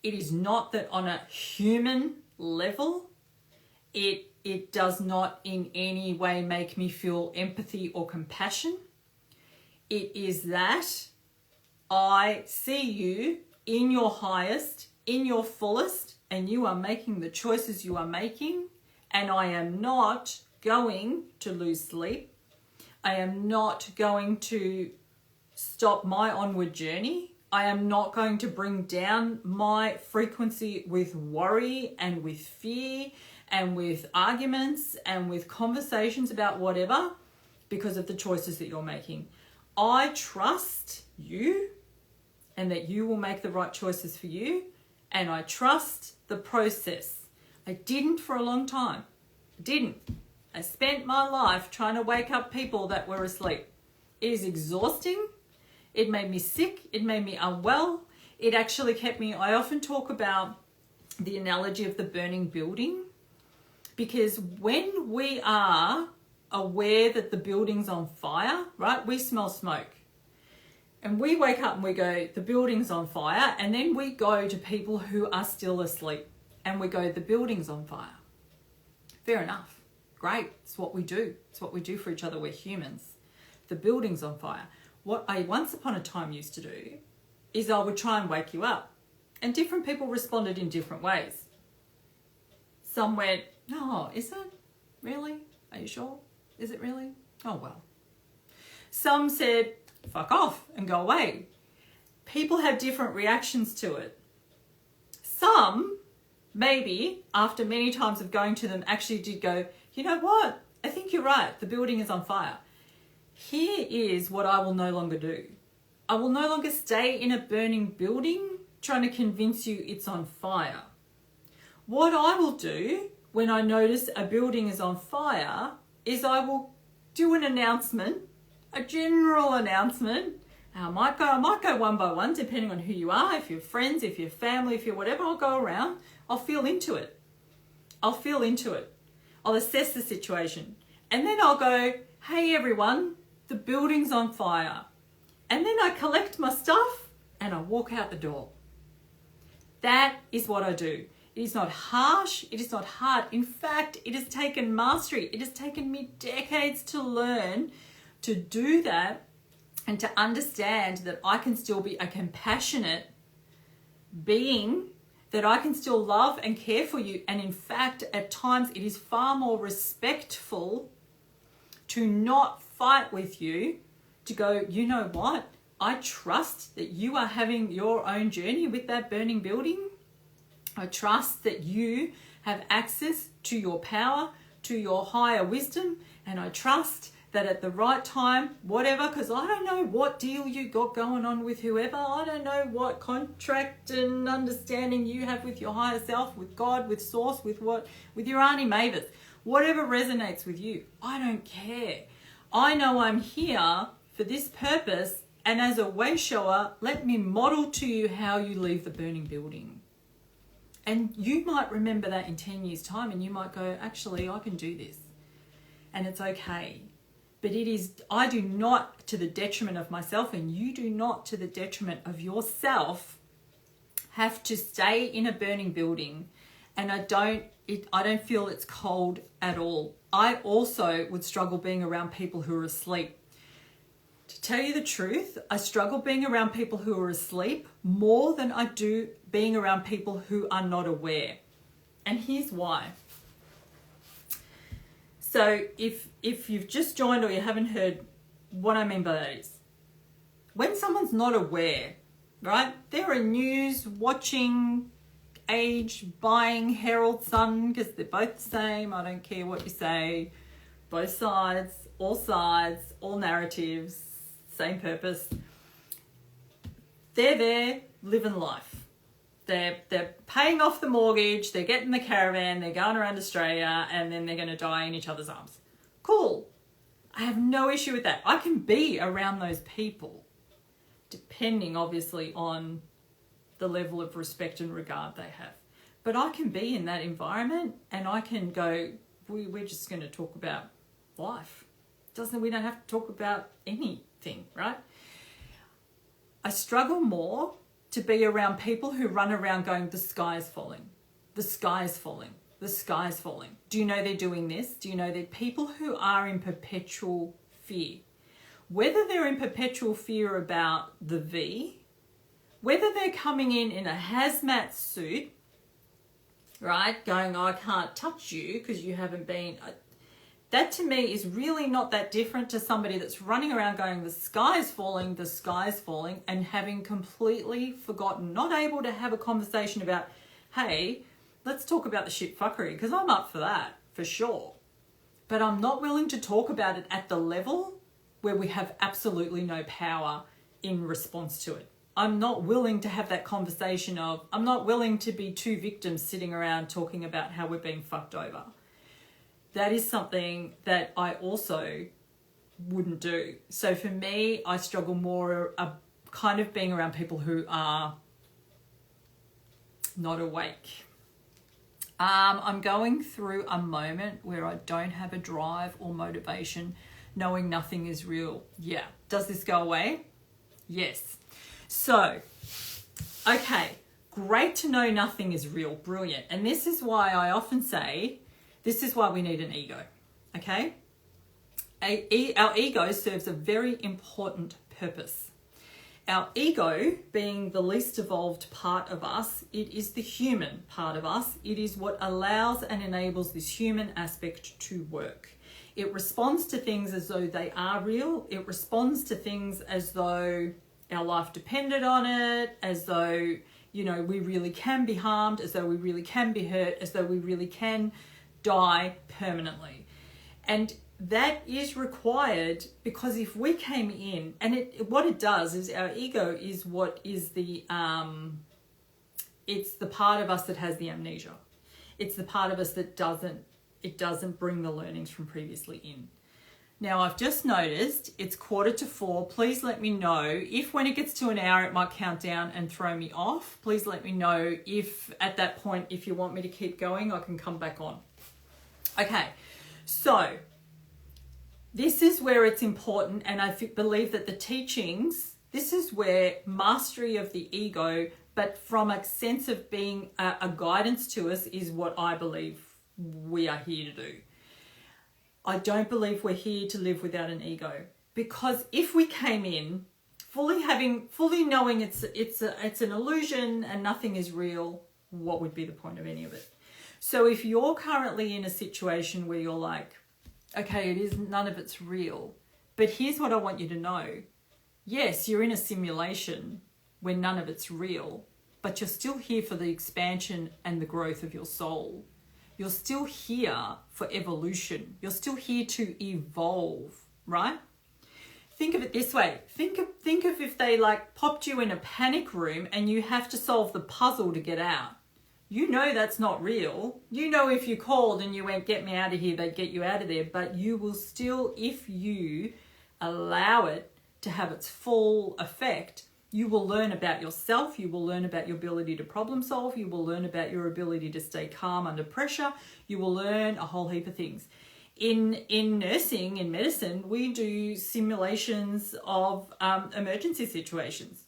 it is not that on a human level, it does not in any way make me feel empathy or compassion. It is that I see you in your highest, in your fullest, and you are making the choices you are making, and I am not going to lose sleep. I am not going to stop my onward journey. I am not going to bring down my frequency with worry and with fear and with arguments and with conversations about whatever because of the choices that you're making. I trust you and that you will make the right choices for you, and I trust the process. I didn't for a long time. I spent my life trying to wake up people that were asleep. It is exhausting. It made me sick. It made me unwell. It actually kept me, I often talk about the analogy of the burning building, because when we are aware that the building's on fire, right, we smell smoke. And we wake up and we go, the building's on fire. And then we go to people who are still asleep and we go, the building's on fire. Fair enough. Great. It's what we do. It's what we do for each other. We're humans. The building's on fire. What I once upon a time used to do is I would try and wake you up. And different people responded in different ways. Some went, "Oh, is it? Really? Are you sure? Is it really? Oh, well." Some said, "Fuck off and go away." People have different reactions to it. Some, maybe, after many times of going to them, actually did go, "You know what? I think you're right. The building is on fire. Here is what I will no longer do. I will no longer stay in a burning building trying to convince you it's on fire. What I will do when I notice a building is on fire is I will do an announcement, a general announcement. I might go one by one, depending on who you are. If you're friends, if you're family, if you're whatever, I'll go around. I'll feel into it. I'll assess the situation. And then I'll go, "Hey everyone, the building's on fire." And then I collect my stuff and I walk out the door. That is what I do. It is not harsh. It is not hard. In fact, it has taken mastery. It has taken me decades to learn to do that and to understand that I can still be a compassionate being, that I can still love and care for you. And in fact, at times it is far more respectful to not fight with you, to go, "You know what? I trust that you are having your own journey with that burning building. I trust that you have access to your power, to your higher wisdom, and I trust that at the right time, whatever, because I don't know what deal you got going on with whoever. I don't know what contract and understanding you have with your higher self, with God, with Source, with your Auntie Mavis. Whatever resonates with you, I don't care. I know I'm here for this purpose, and as a wayshower, let me model to you how you leave the burning building." And you might remember that in 10 years' time, and you might go, "Actually, I can do this." And it's okay. But I do not, to the detriment of myself, and you do not, to the detriment of yourself, have to stay in a burning building. And I don't feel it's cold at all. I also would struggle being around people who are asleep. To tell you the truth, I struggle being around people who are asleep more than I do being around people who are not aware. And here's why. So if you've just joined or you haven't heard, what I mean by that is, when someone's not aware, right? They're a news watching age, buying Herald Sun, because they're both the same. I don't care what you say. Both sides, all narratives, same purpose. They're there living life. They're paying off the mortgage, they're getting the caravan, they're going around Australia, and then they're going to die in each other's arms. Cool. I have no issue with that. I can be around those people, depending obviously on the level of respect and regard they have. But I can be in that environment and I can go, we're just going to talk about life. We don't have to talk about anything, right? I struggle more to be around people who run around going, "The sky is falling, the sky is falling, the sky is falling." Do you know they're doing this? Do you know they're people who are in perpetual fear? Whether they're in perpetual fear about the V, whether they're coming in a hazmat suit, right, going, "I can't touch you because you haven't been..." That to me is really not that different to somebody that's running around going, "The sky is falling, the sky is falling," and having completely forgotten, not able to have a conversation about, "Hey, let's talk about the shit fuckery," because I'm up for that, for sure. But I'm not willing to talk about it at the level where we have absolutely no power in response to it. I'm not willing to have that conversation I'm not willing to be two victims sitting around talking about how we're being fucked over. That is something that I also wouldn't do. So for me, I struggle more kind of being around people who are not awake. I'm going through a moment where I don't have a drive or motivation, knowing nothing is real. Yeah. Does this go away? Yes. So, okay, great to know nothing is real. Brilliant. And this is why I often say, this is why we need an ego, okay? Our ego serves a very important purpose. Our ego, being the least evolved part of us, it is the human part of us. It is what allows and enables this human aspect to work. It responds to things as though they are real. It responds to things as though our life depended on it, as though, you know, we really can be harmed, as though we really can be hurt, as though we really can die permanently. And that is required, because if we came in, and what it does is, our ego is what is the, it's the part of us that has the amnesia. It's the part of us that doesn't bring the learnings from previously in. Now, I've just noticed it's 3:45. Please let me know if when it gets to an hour, it might count down and throw me off. Please let me know if at that point, if you want me to keep going, I can come back on. Okay, so this is where it's important, and I believe that the teachings, this is where mastery of the ego, but from a sense of being a guidance to us, is what I believe we are here to do. I don't believe we're here to live without an ego, because if we came in fully knowing it's an illusion and nothing is real, what would be the point of any of it? So if you're currently in a situation where you're like, okay, none of it's real, but here's what I want you to know. Yes, you're in a simulation where none of it's real, but you're still here for the expansion and the growth of your soul. You're still here for evolution. You're still here to evolve, right? Think of it this way. Think of if they like popped you in a panic room and you have to solve the puzzle to get out. You know that's not real. You know if you called and you went, get me out of here, they'd get you out of there. But you will still, if you allow it to have its full effect, you will learn about yourself. You will learn about your ability to problem solve. You will learn about your ability to stay calm under pressure. You will learn a whole heap of things. In nursing, in medicine, we do simulations of emergency situations,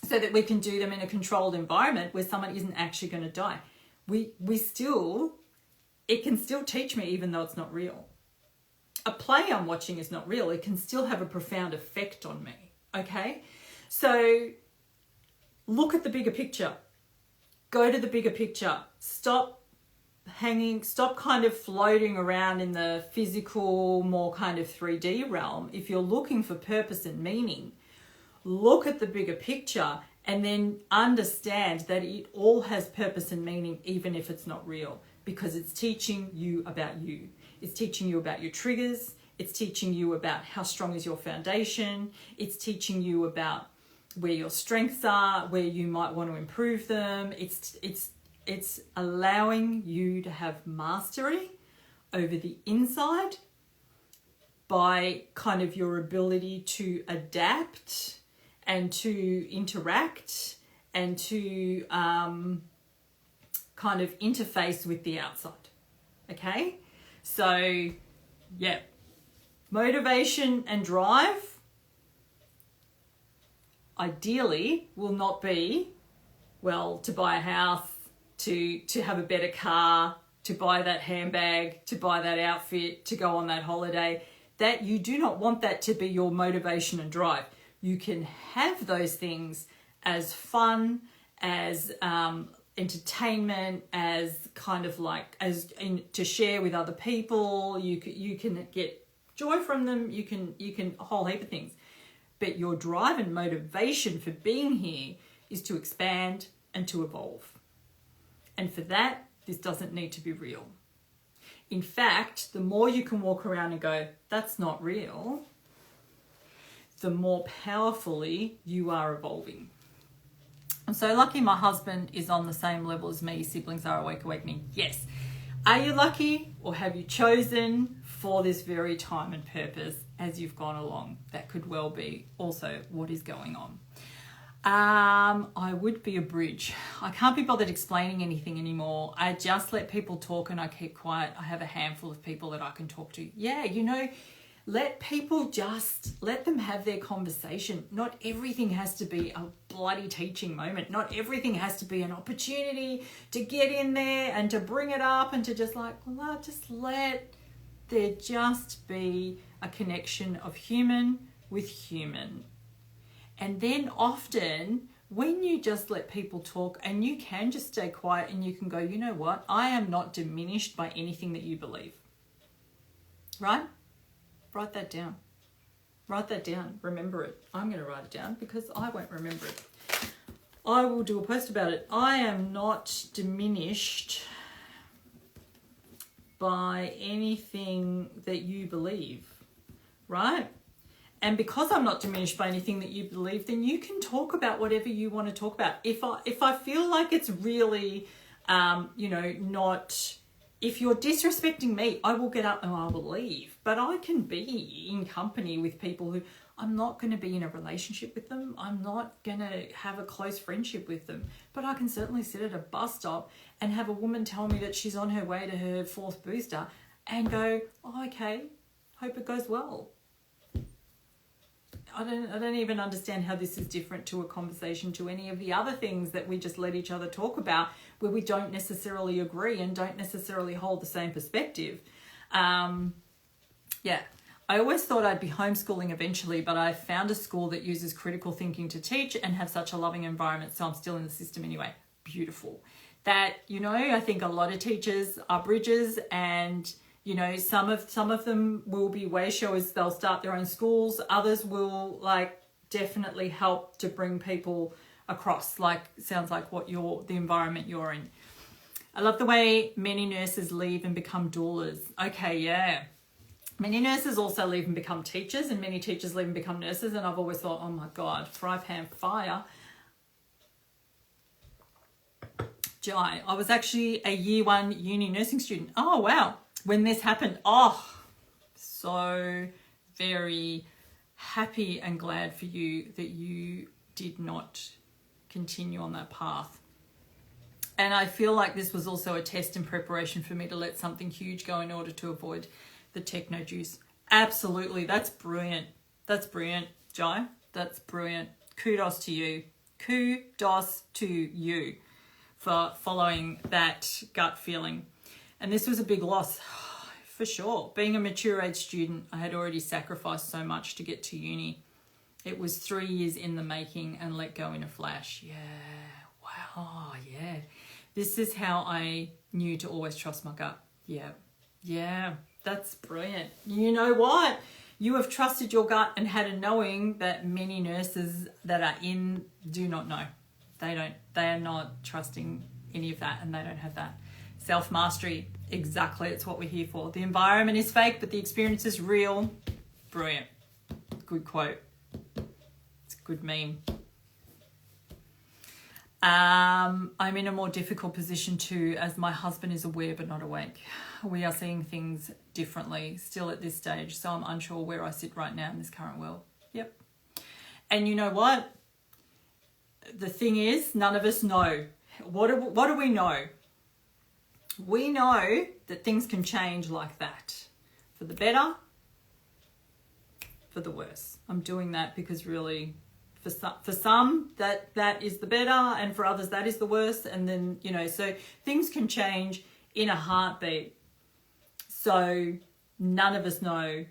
so that we can do them in a controlled environment where someone isn't actually going to die. It can still teach me, even though it's not real. A play I'm watching is not real. It can still have a profound effect on me, okay? So look at the bigger picture. Go to the bigger picture. Stop kind of floating around in the physical, more kind of 3D realm. If you're looking for purpose and meaning, look at the bigger picture and then understand that it all has purpose and meaning, even if it's not real, because it's teaching you about you. It's teaching you about your triggers. It's teaching you about how strong is your foundation. It's teaching you about where your strengths are, where you might want to improve them. It's allowing you to have mastery over the inside by kind of your ability to adapt and to interact and to kind of interface with the outside. Okay? So, yeah. Motivation and drive ideally will not be, well, to buy a house, to have a better car, to buy that handbag, to buy that outfit, to go on that holiday. That you do not want that to be your motivation and drive. You can have those things as fun, as entertainment, as kind of like to share with other people. You can get joy from them. You can a whole heap of things. But your drive and motivation for being here is to expand and to evolve. And for that, this doesn't need to be real. In fact, the more you can walk around and go, that's not real, the more powerfully you are evolving. I'm so lucky my husband is on the same level as me. Siblings are awake, awakening. Yes. Are you lucky, or have you chosen for this very time and purpose as you've gone along? That could well be also what is going on. I would be a bridge. I can't be bothered explaining anything anymore. I just let people talk and I keep quiet. I have a handful of people that I can talk to. Yeah, let people let them have their conversation. Not everything has to be a bloody teaching moment. Not everything has to be an opportunity to get in there and to bring it up and to just let there just be a connection of human with human. And then often when you just let people talk and you can just stay quiet and you can go, you know what? I am not diminished by anything that you believe. Right? Write that down. Write that down. Remember it. I'm going to write it down because I won't remember it. I will do a post about it. I am not diminished by anything that you believe, right? And because I'm not diminished by anything that you believe, then you can talk about whatever you want to talk about. If I feel like it's really, not, if you're disrespecting me, I will get up and I will leave. But I can be in company with people who, I'm not going to be in a relationship with them. I'm not going to have a close friendship with them. But I can certainly sit at a bus stop and have a woman tell me that she's on her way to her 4th booster and go, oh, okay, hope it goes well. I don't even understand how this is different to a conversation to any of the other things that we just let each other talk about where we don't necessarily agree and don't necessarily hold the same perspective. I always thought I'd be homeschooling eventually, but I found a school that uses critical thinking to teach and have such a loving environment, so I'm still in the system anyway. Beautiful. That, I think a lot of teachers are bridges, and some of them will be Wayshowers. They'll start their own schools. Others will definitely help to bring people across. Sounds like the environment you're in. I love the way many nurses leave and become doulas. Okay, yeah. Many nurses also leave and become teachers, and many teachers leave and become nurses. And I've always thought, oh my God, fry pan fire. Jai, I was actually a year 1 uni nursing student. Oh, wow. When this happened, so very happy and glad for you that you did not continue on that path. And I feel like this was also a test in preparation for me to let something huge go in order to avoid the techno juice. Absolutely. That's brilliant. That's brilliant, Jai. That's brilliant. Kudos to you. Kudos to you for following that gut feeling. And this was a big loss, for sure. Being a mature age student, I had already sacrificed so much to get to uni. It was 3 years in the making and let go in a flash. Yeah, wow, yeah. This is how I knew to always trust my gut. Yeah, that's brilliant. You know what? You have trusted your gut and had a knowing that many nurses that are in do not know. They are not trusting any of that, and they don't have that. Self-mastery, exactly, it's what we're here for. The environment is fake, but the experience is real. Brilliant. Good quote. It's a good meme. I'm in a more difficult position too, as my husband is aware but not awake. We are seeing things differently still at this stage, so I'm unsure where I sit right now in this current world. Yep. And you know what? The thing is, none of us know. What do we know? We know that things can change like that. For the better, for the worse. I'm doing that because really, for some that is the better, and for others that is the worst. And then, so things can change in a heartbeat. So none of us know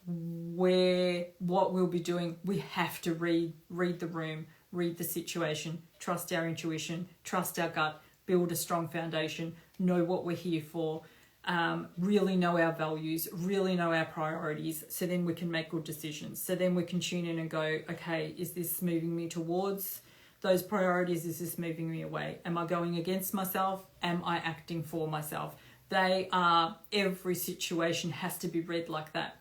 what we'll be doing. We have to read the room, read the situation, trust our intuition, trust our gut, build a strong foundation, know what we're here for, really know our values, really know our priorities, so then we can make good decisions. So then we can tune in and go, okay, is this moving me towards those priorities? Is this moving me away? Am I going against myself? Am I acting for myself? Every situation has to be read like that.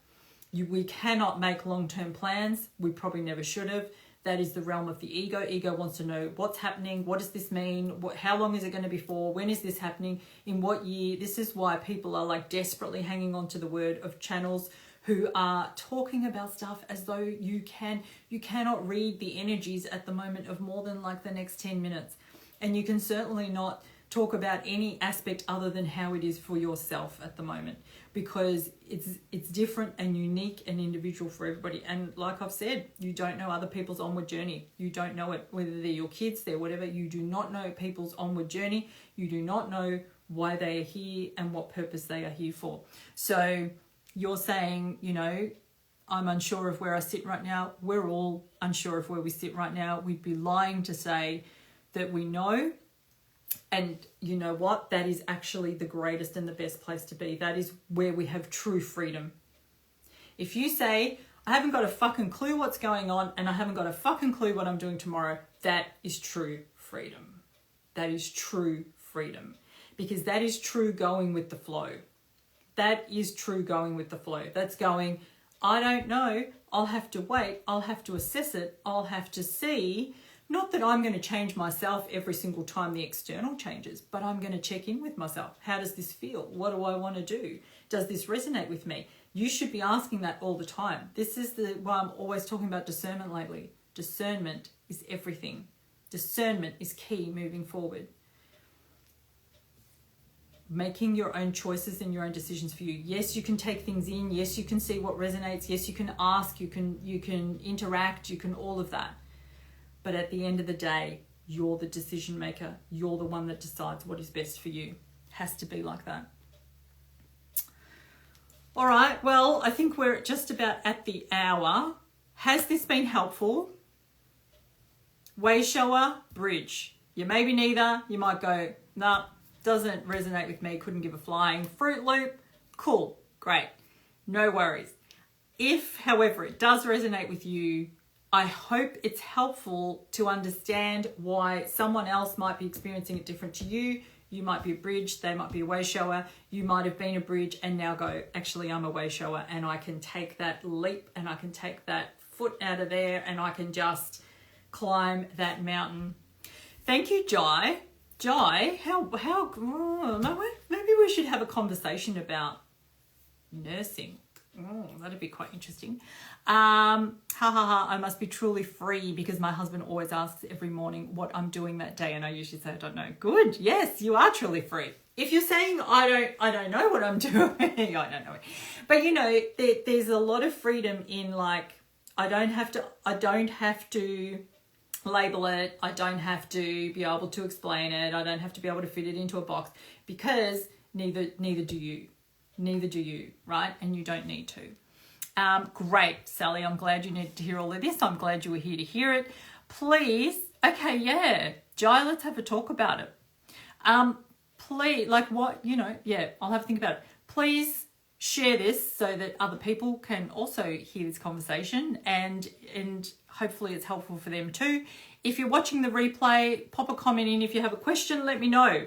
We cannot make long-term plans. We probably never should have. That is the realm of the ego. Ego wants to know what's happening. What does this mean? How long is it going to be for? When is this happening? In what year? This is why people are desperately hanging on to the word of channels who are talking about stuff as though you cannot read the energies at the moment of more than the next 10 minutes. And you can certainly not talk about any aspect other than how it is for yourself at the moment, because it's different and unique and individual for everybody. And like I've said, you don't know other people's onward journey. You don't know it, whether they're your kids, they're whatever. You do not know people's onward journey. You do not know why they are here and what purpose they are here for. So you're saying, I'm unsure of where I sit right now. We're all unsure of where we sit right now. We'd be lying to say that we know. And you know what? That is actually the greatest and the best place to be. That is where we have true freedom. If you say, I haven't got a fucking clue what's going on and I haven't got a fucking clue what I'm doing tomorrow, that is true freedom. That is true freedom. Because that is true going with the flow. That is true going with the flow. That's going, I don't know. I'll have to wait. I'll have to assess it. I'll have to see. Not that I'm going to change myself every single time the external changes, but I'm going to check in with myself. How does this feel? What do I want to do? Does this resonate with me? You should be asking that all the time. This is why I'm always talking about discernment lately. Discernment is everything. Discernment is key moving forward. Making your own choices and your own decisions for you. Yes, you can take things in. Yes, you can see what resonates. Yes, you can ask. You can interact. You can all of that. But at the end of the day, you're the decision maker. You're the one that decides what is best for you. Has to be like that. All right. Well, I think we're just about at the hour. Has this been helpful? Wayshower, bridge. You maybe neither. You might go, nah, doesn't resonate with me. Couldn't give a flying. Fruit Loop, cool, great. No worries. If, however, it does resonate with you, I hope it's helpful to understand why someone else might be experiencing it different to you. You might be a bridge, they might be a wayshower. You might have been a bridge and now go, actually, I'm a wayshower and I can take that leap and I can take that foot out of there and I can just climb that mountain. Thank you, Jai. Jai, maybe we should have a conversation about nursing. Oh, that'd be quite interesting. I must be truly free because my husband always asks every morning what I'm doing that day and I usually say I don't know. Good. Yes, you are truly free. If you're saying I don't know what I'm doing, I don't know. But you know, there's a lot of freedom in like I don't have to label it. I don't have to be able to explain it. I don't have to be able to fit it into a box because neither do you. Neither do you, right? And you don't need to. Great, Sally. I'm glad you needed to hear all of this. I'm glad you were here to hear it. Please, okay, yeah. Jai, let's have a talk about it. Please, like what, I'll have to think about it. Please share this so that other people can also hear this conversation and hopefully it's helpful for them too. If you're watching the replay, pop a comment in. If you have a question, let me know.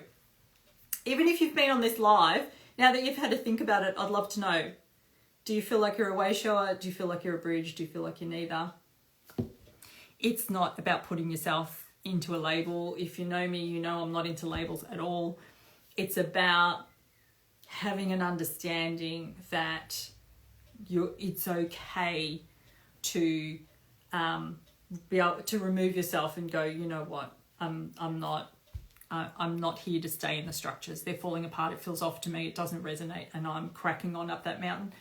Even if you've been on this live, now that you've had to think about it, I'd love to know. Do you feel like you're a wayshower? Do you feel like you're a bridge? Do you feel like you're neither? It's not about putting yourself into a label. If you know me, you know I'm not into labels at all. It's about having an understanding that it's okay to be able to remove yourself and go, you know what, I'm not here to stay in the structures. They're falling apart. It feels off to me. It doesn't resonate and I'm cracking on up that mountain.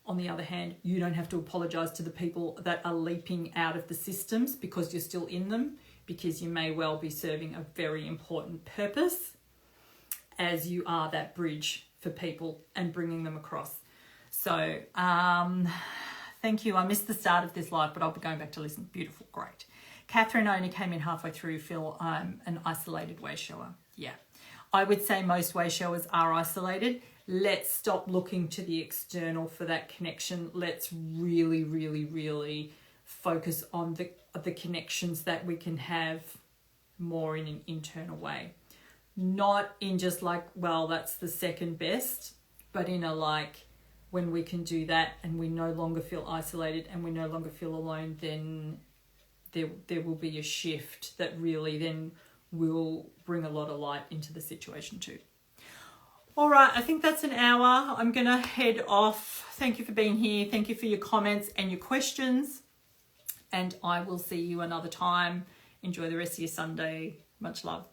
On the other hand, you don't have to apologize to the people that are leaping out of the systems because you're still in them, because you may well be serving a very important purpose as you are that bridge for people and bringing them across. So thank you. I missed the start of this live, but I'll be going back to listen. Beautiful. Great. Catherine only came in halfway through. Phil, I'm an isolated wayshower. Yeah. I would say most wayshowers are isolated. Let's stop looking to the external for that connection. Let's really, really, really focus on the connections that we can have more in an internal way. Not in just like, well, that's the second best, but in a like, when we can do that and we no longer feel isolated and we no longer feel alone, then there will be a shift that really then will bring a lot of light into the situation too. All right, I think that's an hour. I'm going to head off. Thank you for being here. Thank you for your comments and your questions. And I will see you another time. Enjoy the rest of your Sunday. Much love.